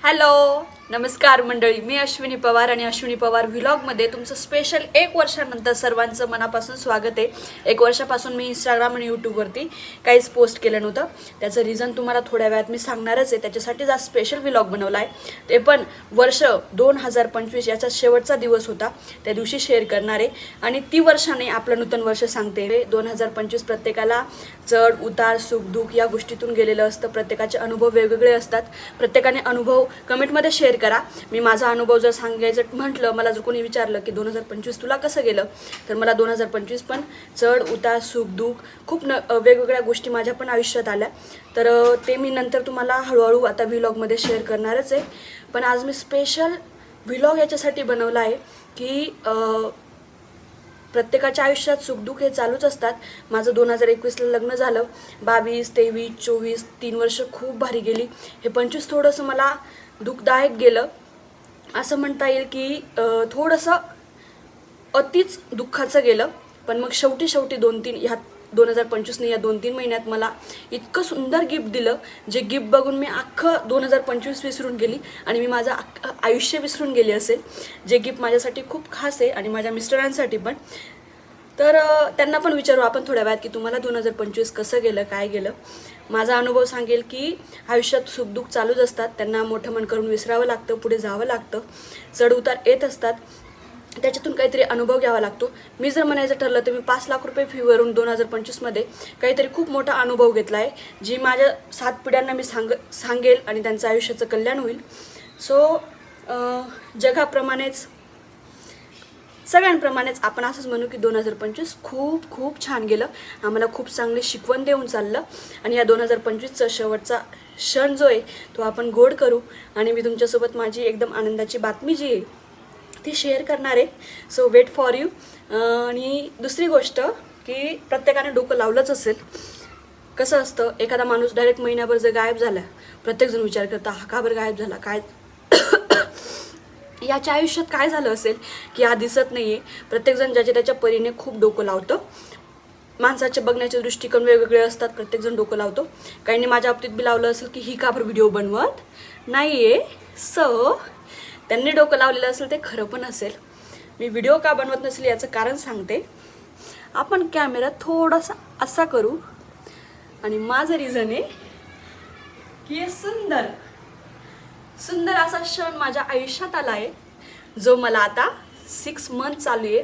Hello नमस्कार मंडळी, मी अश्विनी पवार आणि अश्विनी पवार व्लॉगमध्ये तुमचं स्पेशल 1 वर्षानंतर सर्वांचं मनापासून स्वागत आहे. 1 वर्षापासून मी इंस्टाग्राम आणि यूट्यूबवरती काहीच पोस्ट केलं नव्हतं. त्याचं रिझन तुम्हाला थोड्या वेळात मी सांगणारच आहे. त्याच्यासाठीच आज स्पेशल व्लॉग बनवला आहे. ते पण वर्ष 2025 याचा शेवटचा दिवस होता, त्या दिवशी शेअर करणार आहे. आणि ती वर्षाने आपलं नूतन वर्ष सांगते. 2025 प्रत्येकाला चढ उतार सुखदुःख या गोष्टीतून गेलेलं असतं. प्रत्येकाचे अनुभव वेगवेगळे असतात. प्रत्येकाने अनुभव कमेंटमध्ये शेअर करा. मी माझा अनुभव जर सांगायचं म्हटलं, मला जर कोणी विचारलं की 2025 तुला कसं गेलं, तर मला 2025 पण चढ उतार सुखदुःख खूप वेगवेगळ्या गोष्टी माझ्या पण आयुष्यात आल्या. तर ते मी नंतर तुम्हाला हळूहळू आता व्लॉगमध्ये शेअर करणारच आहे. पण आज मी स्पेशल व्लॉग याच्यासाठी बनवला आहे की प्रत्येकाच्या आयुष्यात सुखदुःख हे चालूच असतात. माझं 2021ला लग्न झालं. 22, 23, 24 3 वर्ष खूप भारी गेली. हे 25 थोडंसं मला दुःखदायक गेलं असं म्हणता येईल की थोडंसं अतिच दुःखाचं गेलं. पण मग शेवटी 2-3 ह्या 2025ने या 2-3 महिन्यात मला इतकं सुंदर गिफ्ट दिलं, जे गिफ्ट बघून मी अख्खं 2025 विसरून गेली आणि मी माझं आयुष्य विसरून गेली असेल. जे गिफ्ट माझ्यासाठी खूप खास आहे आणि माझ्या मिस्टरांसाठी पण. तर त्यांना पण विचारू आपण थोड्या वेळात की तुम्हाला 2025 कसं गेलं, काय गेलं. माझा अनुभव सांगेल की आयुष्यात सुखदुःख चालूच असतात. त्यांना मोठं मन करून विसरावं लागतं, पुढे जावं लागतं. चढउतार येत असतात, त्याच्यातून काहीतरी अनुभव घ्यावा लागतो. मी जर म्हणायचं ठरलं तर मी 5 लाख रुपये फीवरून 2025मध्ये काहीतरी खूप मोठा अनुभव घेतला आहे, जी माझ्या 7 पिढ्यांना मी सांगेल आणि त्यांचं आयुष्याचं कल्याण होईल. सो जगाप्रमाणेच सगळ्यांप्रमाणेच आपण असंच म्हणू की 2025 खूप खूप छान गेलं. आम्हाला खूप चांगले शिकवण देऊन चाललं. आणि या 2025चा शेवटचा क्षण जो आहे तो आपण गोड करू. आणि मी तुमच्यासोबत माझी एकदम आनंदाची बातमी जी आहे ती शेअर करणार आहे. So wait for you. आणि दुसरी गोष्ट की प्रत्येकाने डोकं लावलंच असेल. कसं असतं, एखादा माणूस डायरेक्ट महिन्याभर जर गायब झाला, प्रत्येकजण विचार करता हा का बरं गायब झाला, काय याच्या आयुष्यात काय झालं असेल की हा दिसत नाही आहे. प्रत्येकजण ज्याच्या त्याच्या परीने खूप डोकं लावतं. माणसाचे बघण्याचे दृष्टिकोन वेगवेगळे असतात, प्रत्येकजण डोकं लावतो. काहींनी माझ्या बाबतीत बी लावलं असेल की ही का बरं व्हिडिओ बनवत नाही आहे. सो त्यांनी डोकं लावलेलं असेल ते खरं पण असेल. मी व्हिडिओ का बनवत नसेल याचं कारण सांगते. आपण कॅमेरा थोडासा असा करू आणि माझं रिझन आहे की हे सुंदर सुंदर असा क्षण माझ्या आयुष्यात आला आहे, जो मला आता 6 मंथ चालू आहे.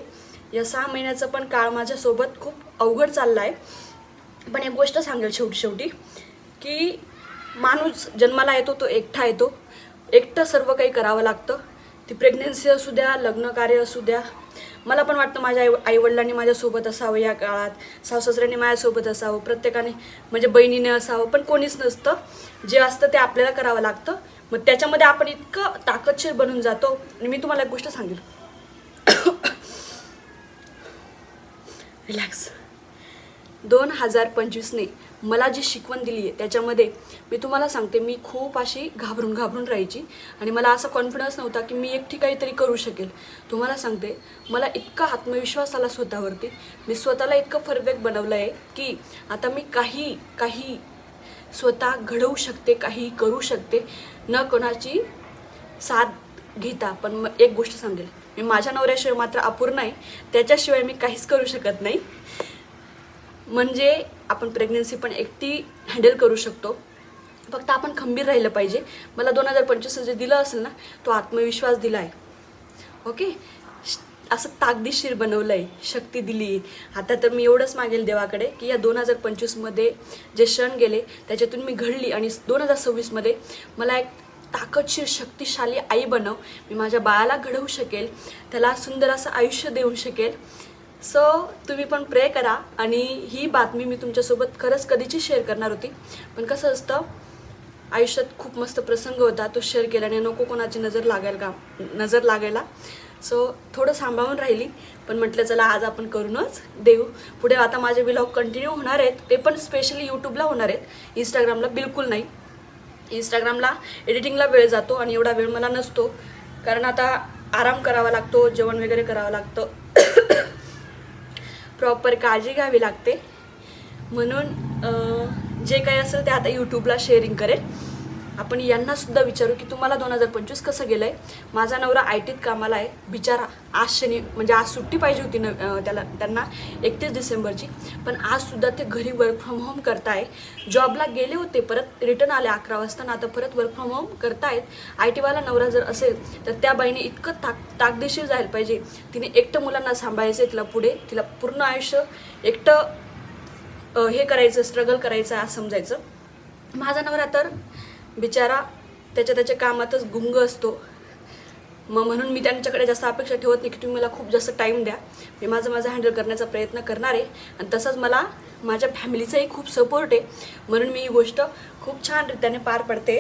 या 6 महिन्याचा पण काळ माझ्यासोबत खूप अवघड चालला आहे. पण एक गोष्ट सांगेल शेवटी की माणूस जन्माला येतो तो एकटा येतो. एकटं सर्व काही करावं लागतं. ती प्रेग्नन्सी असू द्या, लग्न कार्य असू द्या. मला पण वाटतं माझ्या आईवडिलांनी माझ्यासोबत असावं या काळात, सासू-सासऱ्यांनी माझ्यासोबत असावं, प्रत्येकाने म्हणजे बहिणीने असावं. पण कोणीच नसतं. जे असतं ते आपल्याला करावं लागतं. मग त्याच्यामध्ये आपण इतकं ताकदशीर बनून जातो. आणि मी तुम्हाला एक गोष्ट सांगेल, रिलॅक्स. 2025ने मला जी शिकवण दिली आहे त्याच्यामध्ये मी तुम्हाला सांगते, मी खूप अशी घाबरून राहायची आणि मला असा कॉन्फिडन्स नव्हता की मी एकटी काहीतरी करू शकेल. तुम्हाला सांगते, मला इतका आत्मविश्वास आला स्वतःवरती. मी स्वतःला इतकं परफेक्ट बनवलं आहे की आता मी काही स्वतः घडवू शकते, काही करू शकते, न कोणाची साथ घेता. पण मग एक गोष्ट सांगेल, मी माझ्या नवऱ्याशिवाय मात्र अपूर्ण आहे. त्याच्याशिवाय मी काहीच करू शकत नाही. म्हणजे आपण प्रेग्नन्सी पण एकटी हँडल करू शकतो. फक्त आपण खंबीर राहिलं पाहिजे. मला 2025 जे दिलं असेल ना, तो आत्मविश्वास दिला आहे. ओके, असं ताकदीशीर बनवलं आहे, शक्ती दिली आहे. आता तर मी एवढंच मागेल देवाकडे की या 2025मध्ये जे क्षण गेले त्याच्यातून मी घडली आणि 2026मध्ये मला एक ताकदशीर शक्तिशाली आई बनव. मी माझ्या बाळाला घडवू शकेल, त्याला सुंदर असं आयुष्य देऊ शकेल. सो तुम्ही पण प्रे करा. आणि ही बातमी मी तुमच्यासोबत खरंच कधीची शेअर करणार होती, पण कसं असतं, आयुष्यात खूप मस्त प्रसंग होता, तो शेअर केल्याने नको कोणाची नजर लागायला. सो थोडं सांभाळून राहिली. पण म्हटलं चला आज आपण करूनच देऊ. पुढे आता माझे व्लॉग कंटिन्यू होणार आहेत. ते पण स्पेशली यूट्यूबला होणार आहेत, इंस्टाग्रामला बिलकुल नाही. इंस्टाग्रामला एडिटिंगला वेळ जातो आणि एवढा वेळ मला नसतो, कारण आता आराम करावा लागतो, जेवण वगैरे करावं लागतं, प्रॉपर काळजी घ्यावी लागते. म्हणून जे काही असेल ते आता यूट्यूबला शेअरिंग करेल. आपण यांनासुद्धा विचारू की तुम्हाला 2025 कसं गेलं आहे. माझा नवरा ITत कामाला आहे बिचारा. आज शनी म्हणजे आज सुट्टी पाहिजे होती त्यांना 31 डिसेंबरची, पण आजसुद्धा ते घरी वर्क फ्रॉम होम करताय. जॉबला गेले होते, परत रिटर्न आले 11 वाजता, आता परत वर्क फ्रॉम होम करतायत. ITवाला नवरा जर असेल तर त्या बाईने इतकं ताकदेशीर जायला पाहिजे. तिने एकटं मुलांना सांभाळायचं आहे, तिला पुढे तिला पूर्ण आयुष्य एकटं हे करायचं, स्ट्रगल करायचं आहे असं समजायचं. माझा नवरा तर बिचारा त्याच्या कामातच गुंग असतो. म्हणून मी त्यांच्याकडे जास्त अपेक्षा ठेवत नाही की तुम्ही मला खूप जास्त टाईम द्या. मी माझं हँडल करण्याचा प्रयत्न करणार आहे. आणि तसंच मला माझ्या फॅमिलीचाही खूप सपोर्ट आहे, म्हणून मी ही गोष्ट खूप छान रीतीने पार पडते.